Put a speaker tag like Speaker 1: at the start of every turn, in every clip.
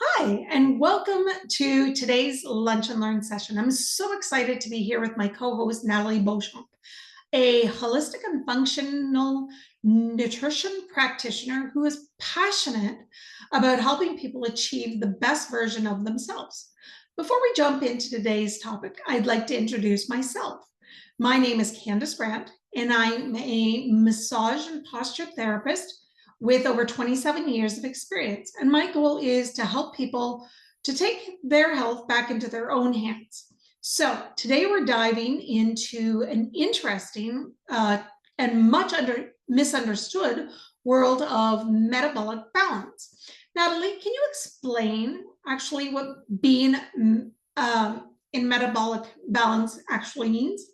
Speaker 1: Hi, and welcome to today's Lunch and Learn session. I'm so excited to be here with my co-host, Natalie Beauchamp, a holistic and functional nutrition practitioner who is passionate about helping people achieve the best version of themselves. Before we jump into today's topic, I'd like to introduce myself. My name is Candace Brandt, and I'm a massage and posture therapist with over 27 years of experience. And my goal is to help people to take their health back into their own hands. So today we're diving into an interesting and much misunderstood world of metabolic balance. Natalie, can you explain actually what being in metabolic balance actually means?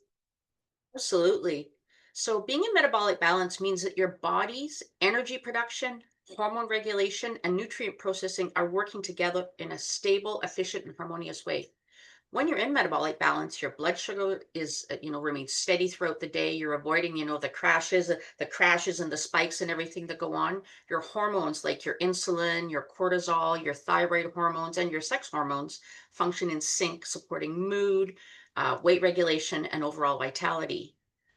Speaker 2: Absolutely. So, being in metabolic balance means that your body's energy production, hormone regulation, and nutrient processing are working together in a stable, efficient, and harmonious way. When you're in metabolic balance, your blood sugar remains steady throughout the day. You're avoiding, the crashes and the spikes and everything that go on. Your hormones, like your insulin, your cortisol, your thyroid hormones, and your sex hormones, function in sync, supporting mood, weight regulation, and overall vitality.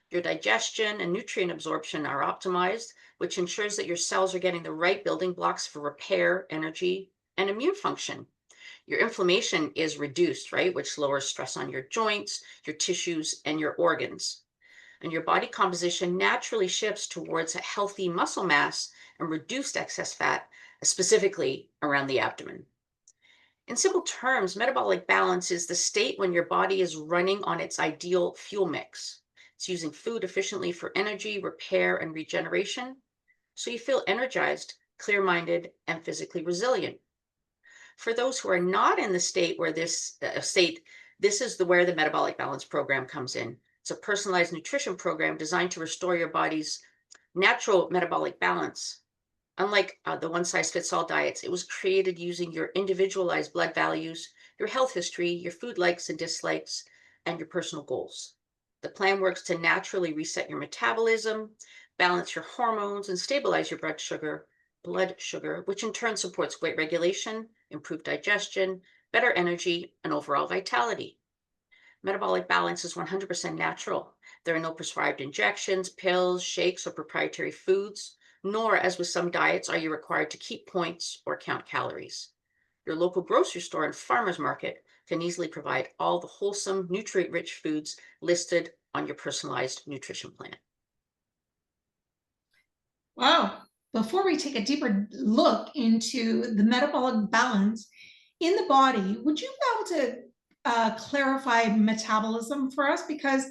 Speaker 2: Your digestion and nutrient absorption are optimized, which ensures that your cells are getting the right building blocks for repair, energy, and immune function. Your inflammation is reduced, right? Which lowers stress on your joints, your tissues, and your organs. And your body composition naturally shifts towards a healthy muscle mass and reduced excess fat, specifically around the abdomen. In simple terms, metabolic balance is the state when your body is running on its ideal fuel mix. It's using food efficiently for energy, repair, and regeneration. So you feel energized, clear minded, and physically resilient. For those who are not in the state where this is where the metabolic balance program comes in. It's a personalized nutrition program designed to restore your body's natural metabolic balance. Unlike the one size fits all diets, it was created using your individualized blood values, your health history, your food likes and dislikes, and your personal goals. The plan works to naturally reset your metabolism, balance your hormones, and stabilize your blood sugar, which in turn supports weight regulation, improved digestion, better energy, and overall vitality. Metabolic balance is 100% natural. There are no prescribed injections, pills, shakes, or proprietary foods, nor, as with some diets, are you required to keep points or count calories. Your local grocery store and farmer's market can easily provide all the wholesome, nutrient rich foods listed on your personalized nutrition plan.
Speaker 1: Wow. Before we take a deeper look into the metabolic balance in the body, would you be able to clarify metabolism for us? Because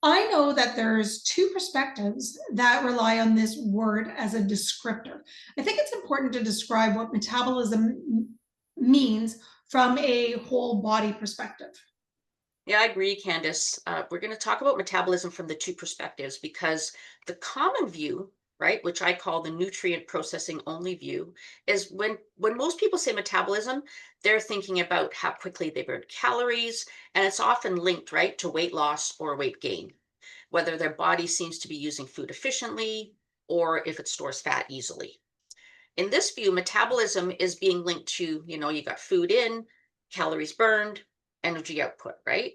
Speaker 1: I know that there's two perspectives that rely on this word as a descriptor. I think it's important to describe what metabolism means from a whole body perspective.
Speaker 2: Yeah, I agree, Candace. We're going to talk about metabolism from the two perspectives because the common view, right, which I call the nutrient processing only view, is when most people say metabolism, they're thinking about how quickly they burn calories, and it's often linked, right, to weight loss or weight gain, whether their body seems to be using food efficiently or if it stores fat easily. In this view, metabolism is being linked to, you got food in, calories burned, energy output, right?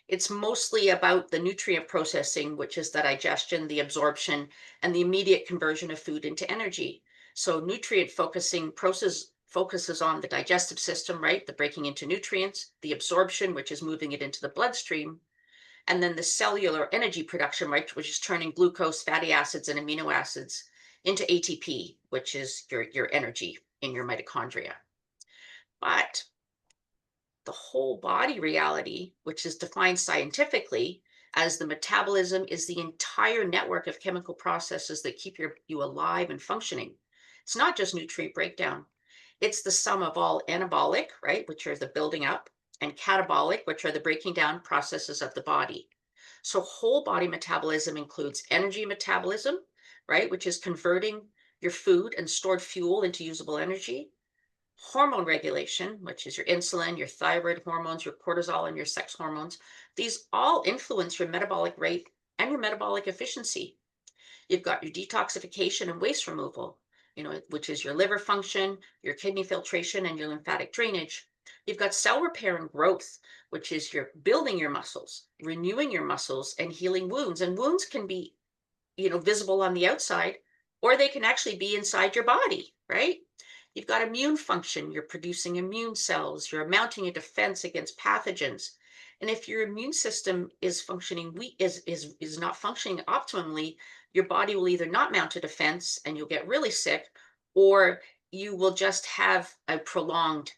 Speaker 2: It's mostly about the nutrient processing, which is the digestion, the absorption, and the immediate conversion of food into energy. So nutrient focusing process focuses on the digestive system, right? The breaking into nutrients, the absorption, which is moving it into the bloodstream, and then the cellular energy production, right, which is turning glucose, fatty acids, and amino acids into ATP, which is your energy in your mitochondria. But the whole body reality, which is defined scientifically as the metabolism is the entire network of chemical processes that keep you alive and functioning. It's not just nutrient breakdown. It's the sum of all anabolic, right, which are the building up, and catabolic, which are the breaking down processes of the body. So whole body metabolism includes energy metabolism, right, which is converting your food and stored fuel into usable energy, hormone regulation, which is your insulin, your thyroid hormones, your cortisol, and your sex hormones. These all influence your metabolic rate and your metabolic efficiency. You've got your detoxification and waste removal, which is your liver function, your kidney filtration, and your lymphatic drainage. You've got cell repair and growth, which is your building your muscles, renewing your muscles, and healing wounds. And wounds can be, visible on the outside, or they can actually be inside your body, right? You've got immune function. You're producing immune cells. You're mounting a defense against pathogens. And if your immune system is functioning weak, is not functioning optimally, your body will either not mount a defense and you'll get really sick, or you will just have a prolonged,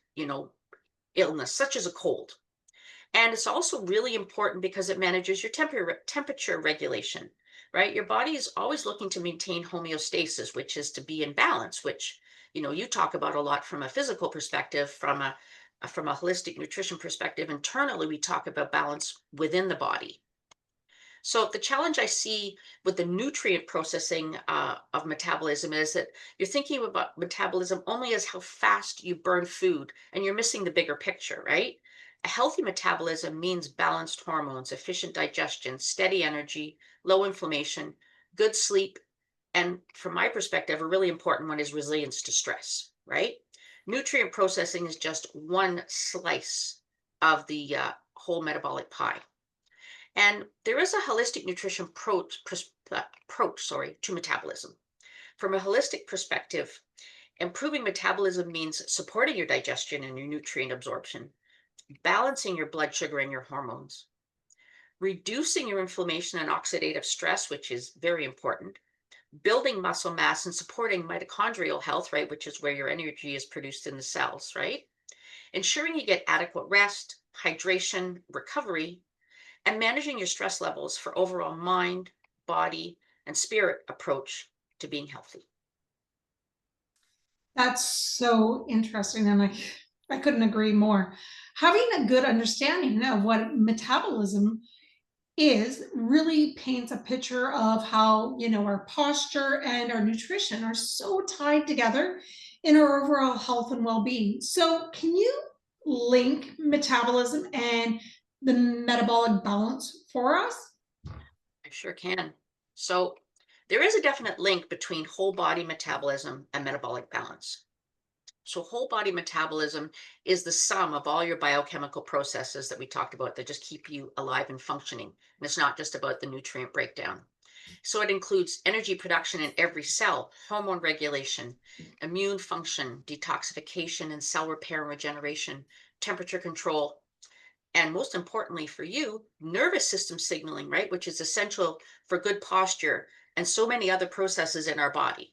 Speaker 2: illness, such as a cold. And it's also really important because it manages your temperature regulation, right? Your body is always looking to maintain homeostasis, which is to be in balance, which, you talk about a lot from a physical perspective, from a holistic nutrition perspective. Internally, we talk about balance within the body. So the challenge I see with the nutrient processing of metabolism is that you're thinking about metabolism only as how fast you burn food, and you're missing the bigger picture, right? A healthy metabolism means balanced hormones, efficient digestion, steady energy, low inflammation, good sleep, and from my perspective, a really important one is resilience to stress, right? Nutrient processing is just one slice of the whole metabolic pie. And there is a holistic nutrition approach, to metabolism. From a holistic perspective, improving metabolism means supporting your digestion and your nutrient absorption, balancing your blood sugar and your hormones, reducing your inflammation and oxidative stress, which is very important, building muscle mass and supporting mitochondrial health, right, which is where your energy is produced in the cells, right? Ensuring you get adequate rest, hydration, recovery, and managing your stress levels for overall mind, body, and spirit approach to being healthy.
Speaker 1: That's so interesting, and I couldn't agree more. Having a good understanding of what metabolism is really paints a picture of how, our posture and our nutrition are so tied together in our overall health and well-being. So can you link metabolism and the metabolic balance for us?
Speaker 2: I sure can. So, there is a definite link between whole body metabolism and metabolic balance. So, whole body metabolism is the sum of all your biochemical processes that we talked about that just keep you alive and functioning. And it's not just about the nutrient breakdown. So it includes energy production in every cell, hormone regulation, immune function, detoxification and cell repair and regeneration, temperature control, and most importantly for you, nervous system signaling, right? Which is essential for good posture and so many other processes in our body.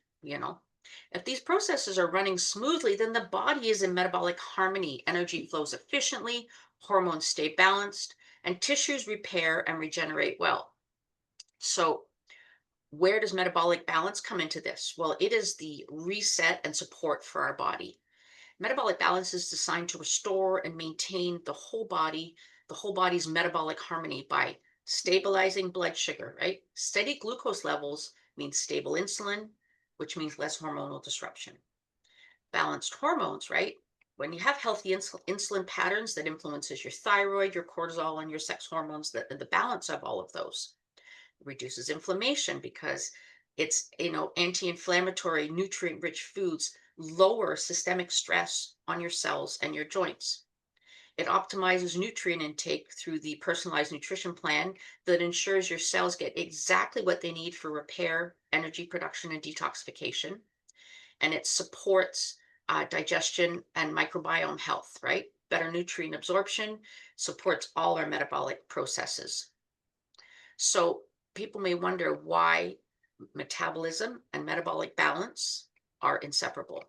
Speaker 2: If these processes are running smoothly, then the body is in metabolic harmony. Energy flows efficiently, hormones stay balanced, and tissues repair and regenerate well. So, where does metabolic balance come into this? Well, it is the reset and support for our body. Metabolic balance is designed to restore and maintain the whole body's metabolic harmony by stabilizing blood sugar, right? Steady glucose levels means stable insulin, which means less hormonal disruption. Balanced hormones, right? When you have healthy insulin patterns that influences your thyroid, your cortisol, and your sex hormones, the balance of all of those reduces inflammation because it's anti-inflammatory nutrient rich foods lower systemic stress on your cells and your joints. It optimizes nutrient intake through the personalized nutrition plan that ensures your cells get exactly what they need for repair, energy production, and detoxification. And it supports digestion and microbiome health, right? Better nutrient absorption supports all our metabolic processes. So people may wonder why metabolism and metabolic balance are inseparable.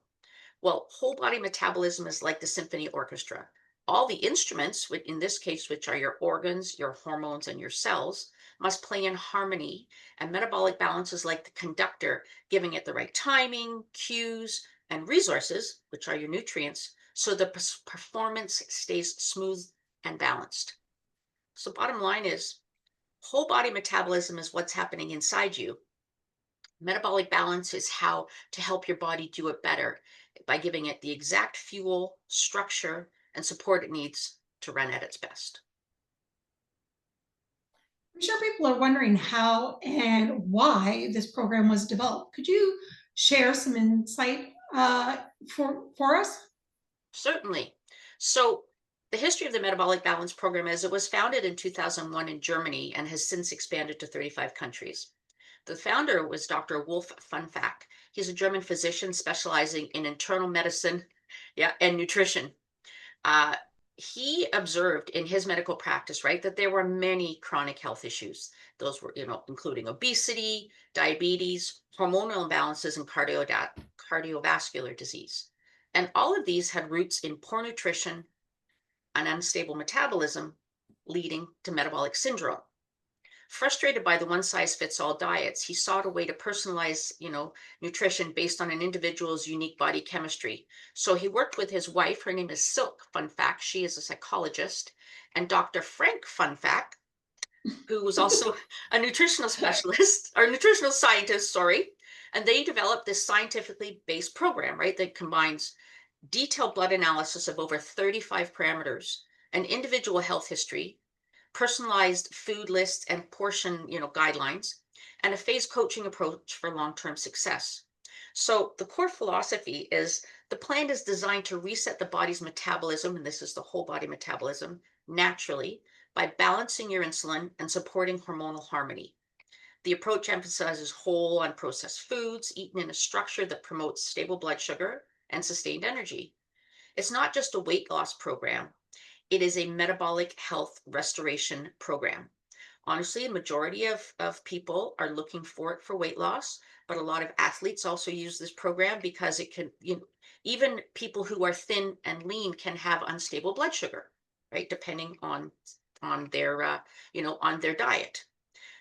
Speaker 2: Well, whole body metabolism is like the symphony orchestra. All the instruments, in this case, which are your organs, your hormones, and your cells, must play in harmony. And metabolic balance is like the conductor, giving it the right timing, cues, and resources, which are your nutrients, so the performance stays smooth and balanced. So, bottom line is, whole body metabolism is what's happening inside you. Metabolic balance is how to help your body do it better by giving it the exact fuel, structure, and support it needs to run at its best.
Speaker 1: I'm sure people are wondering how and why this program was developed. Could you share some insight for us?
Speaker 2: Certainly. So, the history of the Metabolic Balance Program is it was founded in 2001 in Germany and has since expanded to 35 countries. The founder was Dr. Wolf Funfack. He's a German physician specializing in internal medicine, yeah, and nutrition. Uh, he observed in his medical practice, right, that there were many chronic health issues. Those were, including obesity, diabetes, hormonal imbalances, and cardiovascular disease. And all of these had roots in poor nutrition and unstable metabolism, leading to metabolic syndrome. Frustrated by the one size fits all diets, he sought a way to personalize, nutrition based on an individual's unique body chemistry. So he worked with his wife, her name is Silk, fun fact, she is a psychologist, and Dr. Frank, fun fact, who was also a nutritional specialist or nutritional scientist, sorry. And they developed this scientifically based program, right, that combines detailed blood analysis of over 35 parameters, an individual health history, personalized food lists and portion, guidelines, and a phased coaching approach for long-term success. So the core philosophy is the plan is designed to reset the body's metabolism, and this is the whole body metabolism, naturally by balancing your insulin and supporting hormonal harmony. The approach emphasizes whole, unprocessed foods eaten in a structure that promotes stable blood sugar and sustained energy. It's not just a weight loss program, it is a metabolic health restoration program. Honestly, a majority of people are looking for it for weight loss, but a lot of athletes also use this program because it can, even people who are thin and lean can have unstable blood sugar, right? Depending on their, on their diet.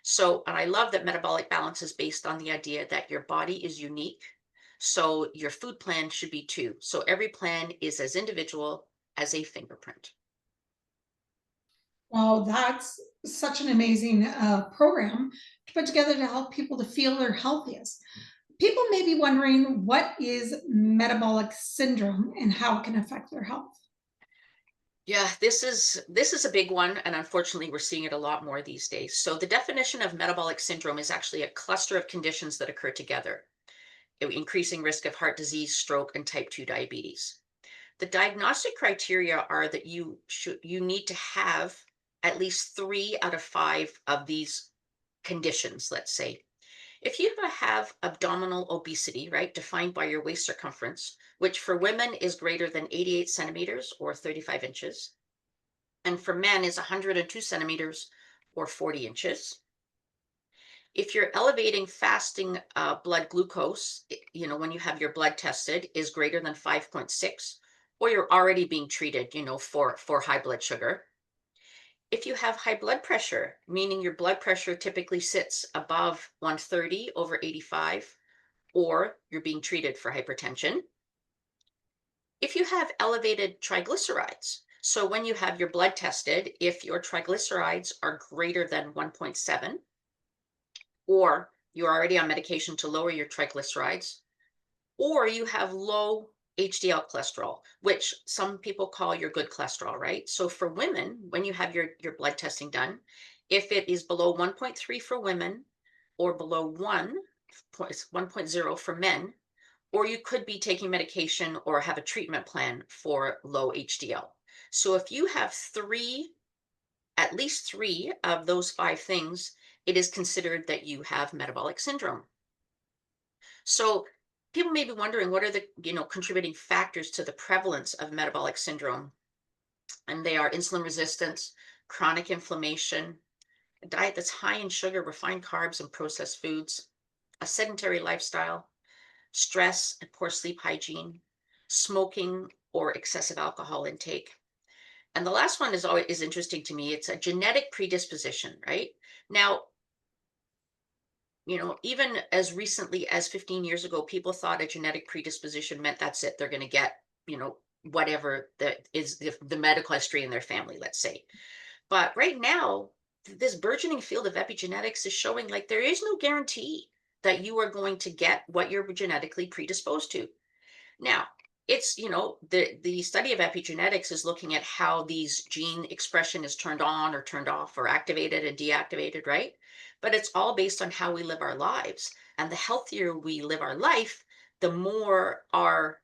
Speaker 2: So, and I love that metabolic balance is based on the idea that your body is unique. So your food plan should be too. So every plan is as individual as a fingerprint.
Speaker 1: Wow, that's such an amazing program to put together to help people to feel their healthiest. People may be wondering what is metabolic syndrome and how it can affect their health.
Speaker 2: Yeah, this is a big one, and unfortunately, we're seeing it a lot more these days. So the definition of metabolic syndrome is actually a cluster of conditions that occur together, increasing risk of heart disease, stroke, and type 2 diabetes. The diagnostic criteria are that you need to have at least 3 out of 5 of these conditions, let's say. If you have abdominal obesity, right, defined by your waist circumference, which for women is greater than 88 centimeters or 35 inches, and for men is 102 centimeters or 40 inches. If you're elevating fasting blood glucose, when you have your blood tested, is greater than 5.6, or you're already being treated, for high blood sugar. If you have high blood pressure, meaning your blood pressure typically sits above 130 over 85, or you're being treated for hypertension. If you have elevated triglycerides, so when you have your blood tested, if your triglycerides are greater than 1.7, or you're already on medication to lower your triglycerides, or you have low HDL cholesterol, which some people call your good cholesterol, right? So for women, when you have your blood testing done, if it is below 1.3 for women or below 1.0 for men, or you could be taking medication or have a treatment plan for low HDL. So if you have at least 3 of those 5 things, it is considered that you have metabolic syndrome. So people may be wondering what are the contributing factors to the prevalence of metabolic syndrome, and they are insulin resistance, chronic inflammation, a diet that's high in sugar, refined carbs, and processed foods, a sedentary lifestyle, stress and poor sleep hygiene, smoking or excessive alcohol intake. And the last one is interesting to me. It's a genetic predisposition, right? Now, even as recently as 15 years ago, people thought a genetic predisposition meant that's it. They're going to get, whatever the medical history in their family, let's say. But right now, this burgeoning field of epigenetics is showing like there is no guarantee that you are going to get what you're genetically predisposed to. Now, it's, the study of epigenetics is looking at how these gene expression is turned on or turned off or activated and deactivated, right? But it's all based on how we live our lives. And the healthier we live our life, the more our,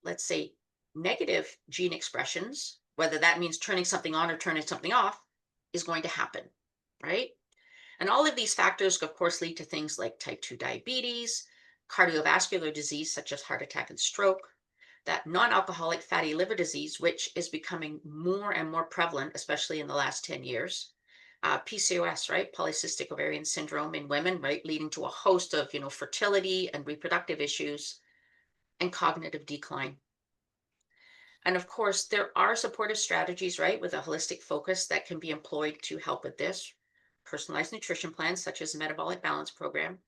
Speaker 2: let's say, negative gene expressions, whether that means turning something on or turning something off, is going to happen, right? And all of these factors, of course, lead to things like type 2 diabetes, cardiovascular disease, such as heart attack and stroke, that non alcoholic fatty liver disease, which is becoming more and more prevalent, especially in the last 10 years. PCOS, right? Polycystic ovarian syndrome in women, right? Leading to a host of, fertility and reproductive issues and cognitive decline. And of course, there are supportive strategies, right, with a holistic focus that can be employed to help with this. Personalized nutrition plans, such as the Metabolic Balance Program,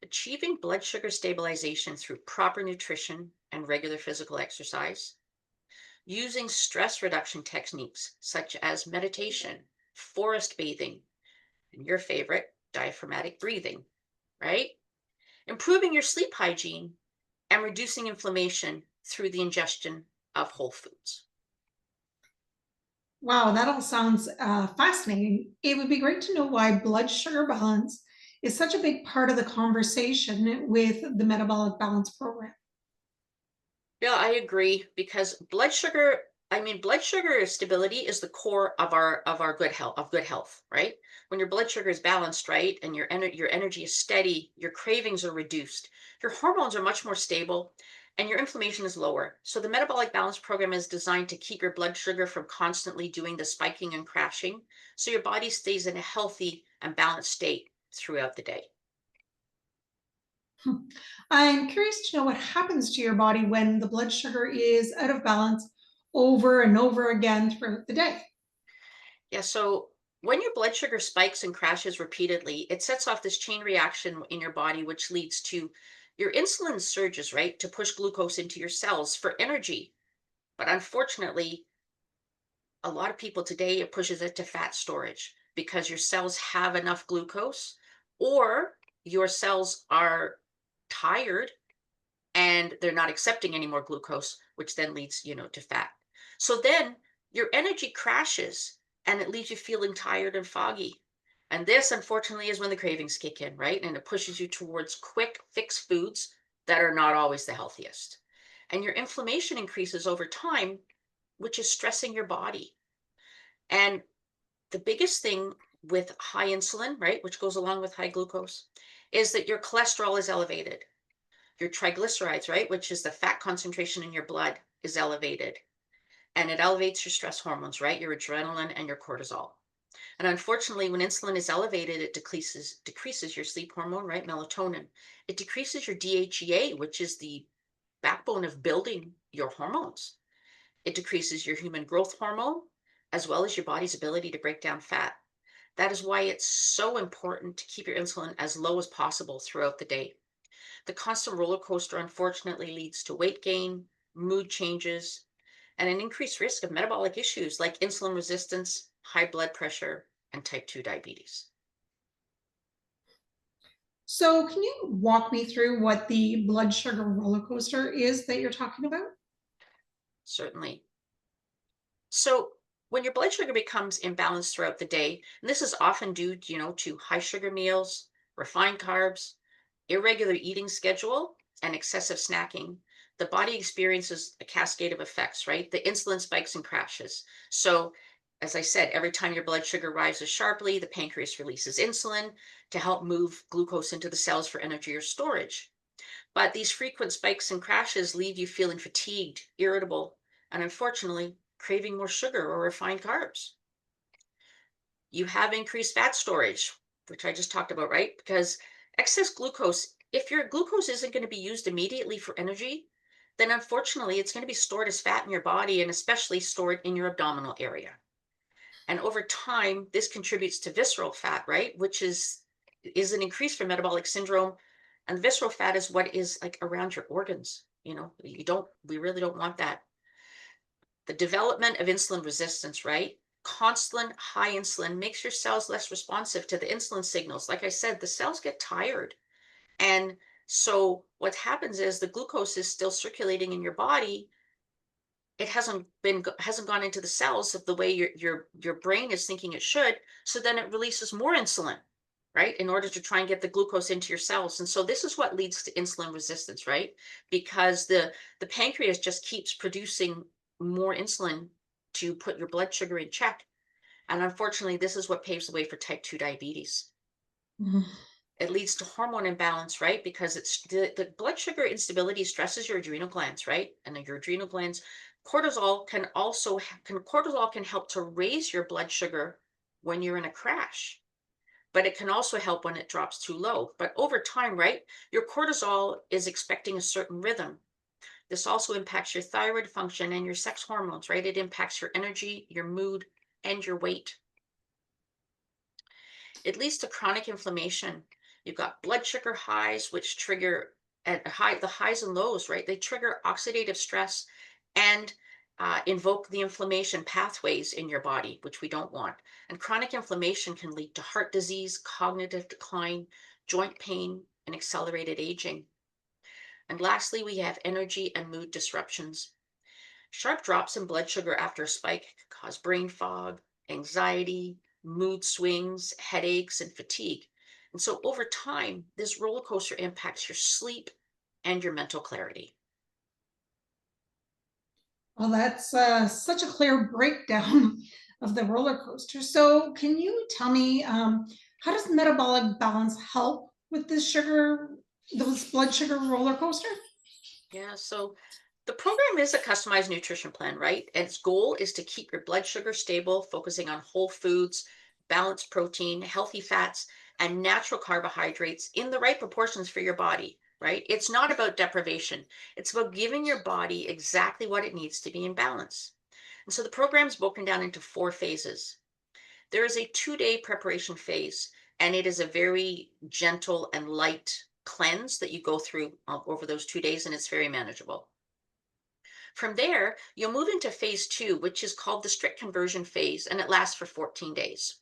Speaker 2: achieving blood sugar stabilization through proper nutrition and regular physical exercise, using stress reduction techniques such as meditation, forest bathing, and your favorite, diaphragmatic breathing, right? Improving your sleep hygiene and reducing inflammation through the ingestion of whole foods.
Speaker 1: Wow, that all sounds fascinating. It would be great to know why blood sugar balance is such a big part of the conversation with the Metabolic Balance program.
Speaker 2: Yeah, I agree because blood sugar stability is the core of our good health, right? When your blood sugar is balanced, right, and your energy is steady, your cravings are reduced, your hormones are much more stable, and your inflammation is lower. So the metabolic balance program is designed to keep your blood sugar from constantly doing the spiking and crashing, so your body stays in a healthy and balanced state throughout the day.
Speaker 1: Hmm. I'm curious to know what happens to your body when the blood sugar is out of balance over and over again throughout the day.
Speaker 2: Yeah, so when your blood sugar spikes and crashes repeatedly, it sets off this chain reaction in your body, which leads to your insulin surges, right, to push glucose into your cells for energy. But unfortunately, a lot of people today, it pushes it to fat storage because your cells have enough glucose, or your cells are tired and they're not accepting any more glucose, which then leads, to fat. So then your energy crashes and it leaves you feeling tired and foggy. And this, unfortunately, is when the cravings kick in, right? And it pushes you towards quick fix foods that are not always the healthiest. And your inflammation increases over time, which is stressing your body. And the biggest thing with high insulin, right, which goes along with high glucose, is that your cholesterol is elevated, your triglycerides, right, which is the fat concentration in your blood, is elevated. And it elevates your stress hormones, right? Your adrenaline and your cortisol. And unfortunately, when insulin is elevated, it decreases your sleep hormone, right? Melatonin. It decreases your DHEA, which is the backbone of building your hormones. It decreases your human growth hormone, as well as your body's ability to break down fat. That is why it's so important to keep your insulin as low as possible throughout the day. The constant roller coaster unfortunately leads to weight gain, mood changes, and an increased risk of metabolic issues like insulin resistance, high blood pressure, and type 2 diabetes.
Speaker 1: So, can you walk me through what the blood sugar roller coaster is that you're talking about?
Speaker 2: Certainly. So, when your blood sugar becomes imbalanced throughout the day, and this is often due, to high sugar meals, refined carbs, irregular eating schedule, and excessive snacking, the body experiences a cascade of effects, right? The insulin spikes and crashes. So, as I said, every time your blood sugar rises sharply, the pancreas releases insulin to help move glucose into the cells for energy or storage. But these frequent spikes and crashes leave you feeling fatigued, irritable, and unfortunately, craving more sugar or refined carbs. You have increased fat storage, which I just talked about, right? Because excess glucose, if your glucose isn't going to be used immediately for energy, then unfortunately it's going to be stored as fat in your body and especially stored in your abdominal area. And over time, this contributes to visceral fat, right? Which is an increase for metabolic syndrome. And visceral fat is what is like around your organs. We really don't want that. The development of insulin resistance, right? Constant high insulin makes your cells less responsive to the insulin signals. Like I said, the cells get tired. And so what happens is the glucose is still circulating in your body. It hasn't gone into the cells of the way your brain is thinking it should. So then it releases more insulin. right? In order to try and get the glucose into your cells. And so this is what leads to insulin resistance, right? Because the pancreas just keeps producing more insulin to put your blood sugar in check. And unfortunately, this is what paves the way for type 2 diabetes.
Speaker 1: Mhm.
Speaker 2: It leads to hormone imbalance, right? Because it's the blood sugar instability stresses your adrenal glands, right? And then your adrenal glands, cortisol can help to raise your blood sugar when you're in a crash, but it can also help when it drops too low. But over time, right, your cortisol is expecting a certain rhythm. This also impacts your thyroid function and your sex hormones, right? It impacts your energy, your mood, and your weight. It leads to chronic inflammation. You've got blood sugar highs, which trigger the highs and lows, right? They trigger oxidative stress and invoke the inflammation pathways in your body, which we don't want. And chronic inflammation can lead to heart disease, cognitive decline, joint pain, and accelerated aging. And lastly, we have energy and mood disruptions. Sharp drops in blood sugar after a spike can cause brain fog, anxiety, mood swings, headaches, and fatigue. And so over time, this roller coaster impacts your sleep and your mental clarity.
Speaker 1: Well, that's such a clear breakdown of the roller coaster. So, can you tell me how does metabolic balance help with this blood sugar roller coaster?
Speaker 2: Yeah, so the program is a customized nutrition plan, right? And its goal is to keep your blood sugar stable, focusing on whole foods, balanced protein, healthy fats, and natural carbohydrates in the right proportions for your body, right? It's not about deprivation, it's about giving your body exactly what it needs to be in balance. And so the program is broken down into 4 phases. There is a 2-day preparation phase, and it is a very gentle and light cleanse that you go through over those 2 days, and it's very manageable. From there, you'll move into phase two, which is called the strict conversion phase, and it lasts for 14 days.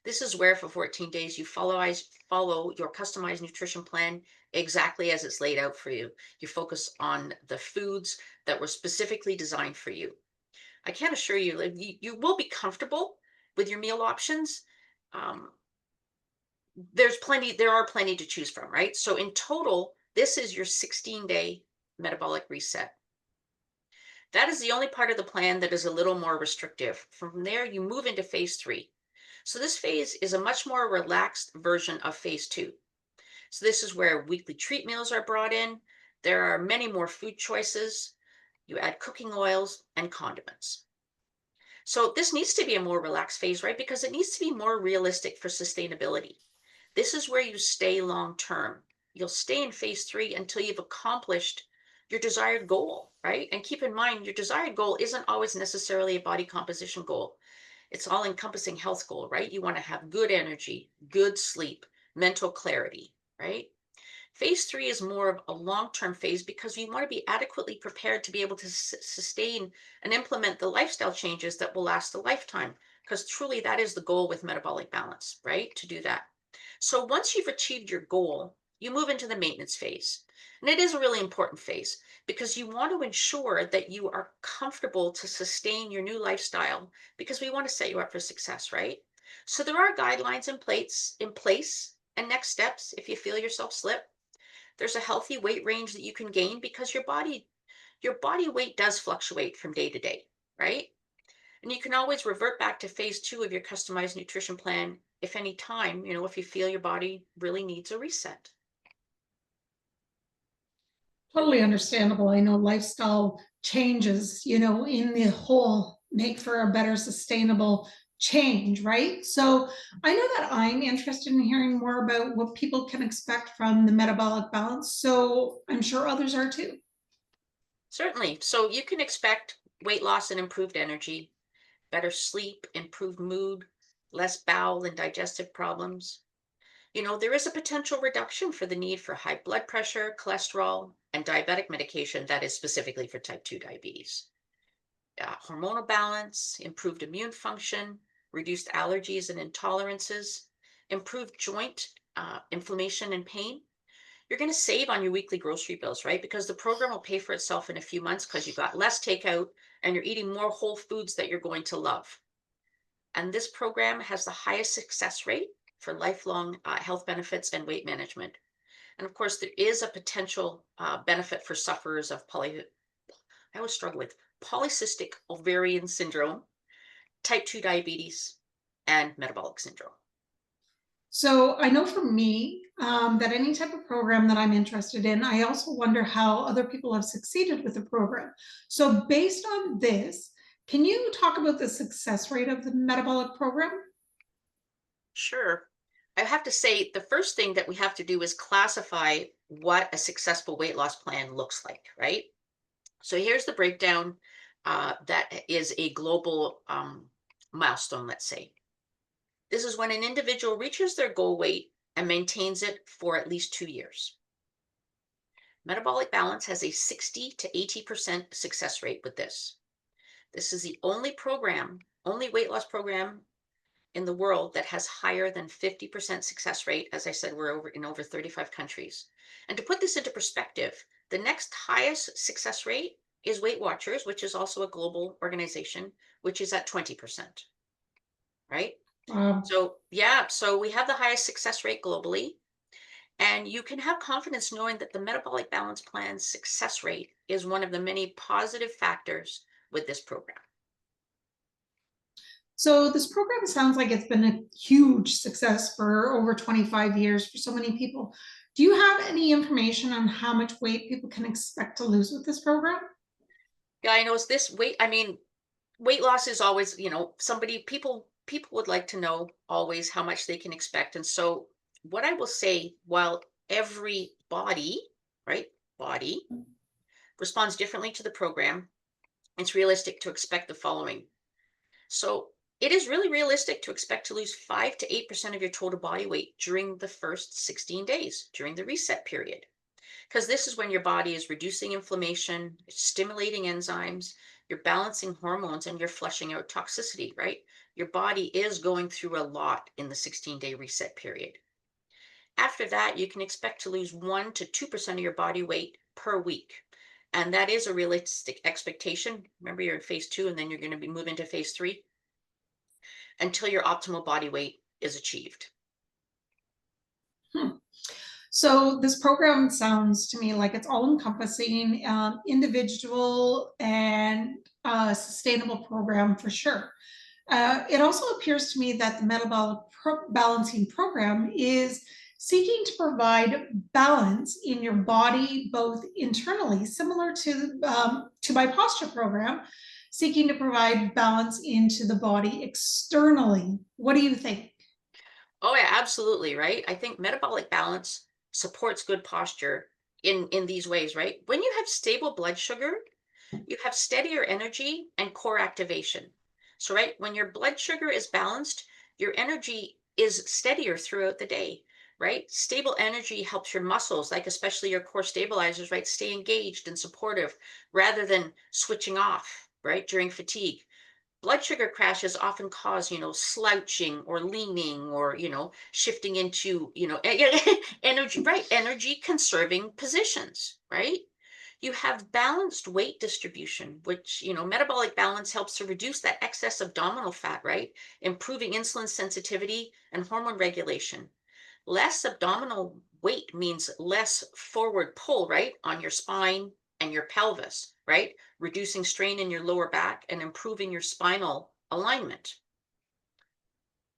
Speaker 2: This is where for 14 days you follow your customized nutrition plan exactly as it's laid out for you. You focus on the foods that were specifically designed for you. I can assure you, like, you will be comfortable with your meal options. Um, there are plenty to choose from, right? So in total, this is your 16-day metabolic reset. That is the only part of the plan that is a little more restrictive. From there, you move into phase three. So, this phase is a much more relaxed version of phase two. So, this is where weekly treat meals are brought in. There are many more food choices. You add cooking oils and condiments. So, this needs to be a more relaxed phase, right? Because it needs to be more realistic for sustainability. This is where you stay long term. You'll stay in phase three until you've accomplished your desired goal, right? And keep in mind, your desired goal isn't always necessarily a body composition goal. It's all encompassing health goal, right? You want to have good energy, good sleep, mental clarity, right? Phase three is more of a long term phase because you want to be adequately prepared to be able to sustain and implement the lifestyle changes that will last a lifetime. Because truly, that is the goal with metabolic balance, right? To do that. So once you've achieved your goal, you move into the maintenance phase. And it is a really important phase because you want to ensure that you are comfortable to sustain your new lifestyle because we want to set you up for success, right? So there are guidelines in place and next steps if you feel yourself slip. There's a healthy weight range that you can gain because your body weight does fluctuate from day to day, right? And you can always revert back to phase two of your customized nutrition plan if any time, if you feel your body really needs a reset.
Speaker 1: Totally understandable. I know lifestyle changes, in the whole make for a better sustainable change, right? So I know that I'm interested in hearing more about what people can expect from the metabolic balance. So I'm sure others are too.
Speaker 2: Certainly. So you can expect weight loss and improved energy, better sleep, improved mood, less bowel and digestive problems. There is a potential reduction for the need for high blood pressure, cholesterol, and diabetic medication that is specifically for type 2 diabetes. Hormonal balance, improved immune function, reduced allergies and intolerances, improved joint inflammation and pain. You're going to save on your weekly grocery bills, right? Because the program will pay for itself in a few months because you got less takeout and you're eating more whole foods that you're going to love. And this program has the highest success rate for lifelong health benefits and weight management. And of course, there is a potential benefit for sufferers of I always struggle with polycystic ovarian syndrome, type 2 diabetes, and metabolic syndrome.
Speaker 1: So I know for me that any type of program that I'm interested in, I also wonder how other people have succeeded with the program. So based on this, can you talk about the success rate of the metabolic program?
Speaker 2: Sure. I have to say, the first thing that we have to do is classify what a successful weight loss plan looks like, right? So here's the breakdown that is a global milestone, let's say. This is when an individual reaches their goal weight and maintains it for at least 2 years. Metabolic Balance has a 60 to 80% success rate with this. This is the only weight loss program in the world that has higher than 50% success rate. As I said, we're over 35 countries. And to put this into perspective, the next highest success rate is Weight Watchers, which is also a global organization, which is at 20%, right?
Speaker 1: Um,
Speaker 2: So, yeah, so we have the highest success rate globally. And you can have confidence knowing that the Metabolic Balance Plan's success rate is one of the many positive factors with this program.
Speaker 1: so this program sounds like it's been a huge success for over 25 years for so many people. Do you have any information on how much weight people can expect to lose with this program?
Speaker 2: Yeah, I know it's this weight. I mean, weight loss is always, people would like to know always how much they can expect. And so what I will say, while every body, right, body responds differently to the program, it's realistic to expect the following. So it is really realistic to expect to lose 5 to 8% of your total body weight during the first 16 days, during the reset period. Because this is when your body is reducing inflammation, it's stimulating enzymes, you're balancing hormones, and you're flushing out toxicity, right? Your body is going through a lot in the 16-day reset period. After that, you can expect to lose 1 to 2% of your body weight per week. And that is a realistic expectation. Remember, you're in phase 2, and then you're going to be moving to phase 3 until your optimal body weight is achieved.
Speaker 1: Hmm. So this program sounds to me like it's all encompassing, individual and sustainable program for sure. It also appears to me that the balancing program is seeking to provide balance in your body, both internally, similar to my posture program, seeking to provide balance into the body externally. What do you think?
Speaker 2: Oh yeah, absolutely, right? I think metabolic balance supports good posture in these ways, right? When you have stable blood sugar, you have steadier energy and core activation. So, right, when your blood sugar is balanced, your energy is steadier throughout the day, right? Stable energy helps your muscles, like especially your core stabilizers, right, stay engaged and supportive rather than switching off, right, during fatigue. Blood sugar crashes often cause, slouching or leaning or, shifting into, energy, right? Energy conserving positions, right? You have balanced weight distribution, which, metabolic balance helps to reduce that excess abdominal fat, right? Improving insulin sensitivity and hormone regulation. Less abdominal weight means less forward pull, right, on your spine and your pelvis, right? Reducing strain in your lower back and improving your spinal alignment.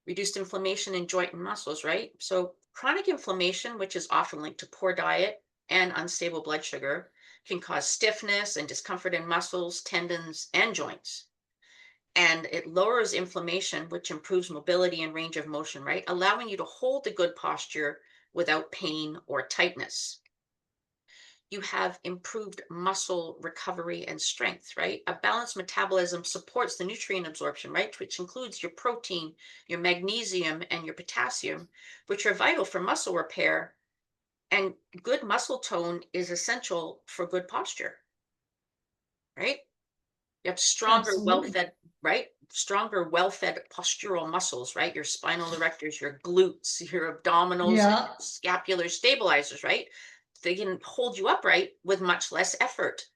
Speaker 2: Reduced inflammation in joint and muscles, right? So, chronic inflammation, which is often linked to poor diet and unstable blood sugar, can cause stiffness and discomfort in muscles, tendons, and joints. And it lowers inflammation, which improves mobility and range of motion, right? Allowing you to hold a good posture without pain or tightness. You have improved muscle recovery and strength, right? A balanced metabolism supports the nutrient absorption, right? Which includes your protein, your magnesium, and your potassium, which are vital for muscle repair. And good muscle tone is essential for good posture, right? You have stronger,
Speaker 1: Absolutely.
Speaker 2: well-fed, right? Stronger, well-fed postural muscles, right? Your spinal erectors, your glutes, your abdominals, and
Speaker 1: Yeah.
Speaker 2: your scapular stabilizers, right? They can hold you upright with much less effort.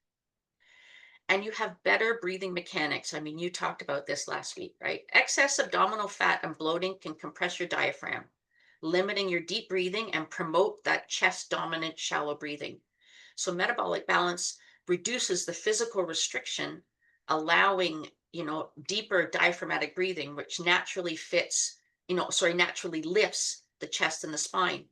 Speaker 2: And you have better breathing mechanics. I mean, you talked about this last week, right? Excess abdominal fat and bloating can compress your diaphragm. limiting your deep breathing and promote that chest dominant shallow breathing. So metabolic balance reduces the physical restriction, allowing, deeper diaphragmatic breathing, which naturally naturally lifts the chest and the spine.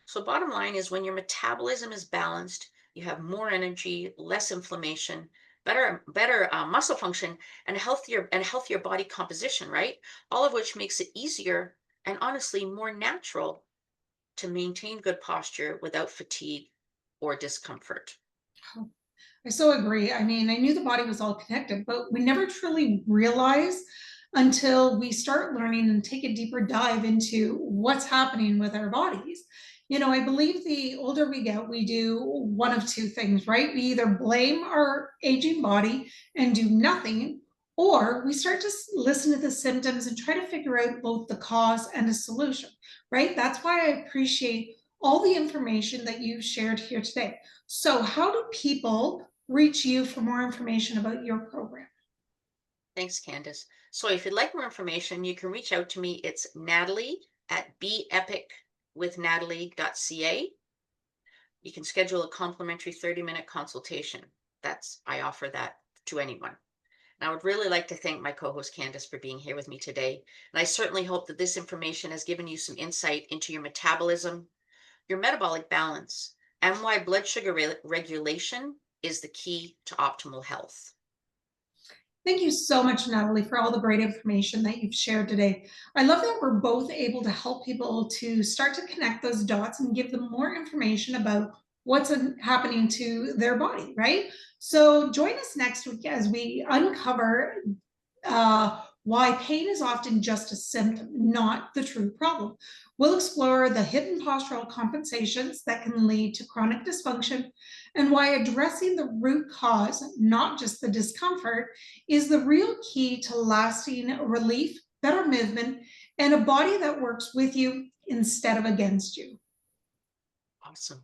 Speaker 2: So bottom line is when your metabolism is balanced, you have more energy, less inflammation, better muscle function, and healthier body composition, right? All of which makes it easier and honestly more natural to maintain good posture without fatigue or discomfort.
Speaker 1: I so agree. I mean, I knew the body was all connected, but we never truly realize until we start learning and take a deeper dive into what's happening with our bodies. I believe the older we get, we do one of two things, right? We either blame our aging body and do nothing, or we start to listen to the symptoms and try to figure out both the cause and a solution, right? That's why I appreciate all the information that you've shared here today. So, how do people reach you for more information about your program?
Speaker 2: Thanks, Candace. So if you'd like more information, you can reach out to me. It's Natalie at beepicwithnatalie.ca. You can schedule a complimentary 30-minute consultation. I offer that to anyone. And I would really like to thank my co-host Candace for being here with me today. And I certainly hope that this information has given you some insight into your metabolism, your metabolic balance, and why blood sugar regulation is the key to optimal health.
Speaker 1: Thank you so much, Natalie, for all the great information that you've shared today. I love that we're both able to help people to start to connect those dots and give them more information about what's happening to their body, right? So join us next week as we uncover why pain is often just a symptom, not the true problem. We'll explore the hidden postural compensations that can lead to chronic dysfunction and why addressing the root cause, not just the discomfort, is the real key to lasting relief, better movement, and a body that works with you instead of against you.
Speaker 2: Awesome.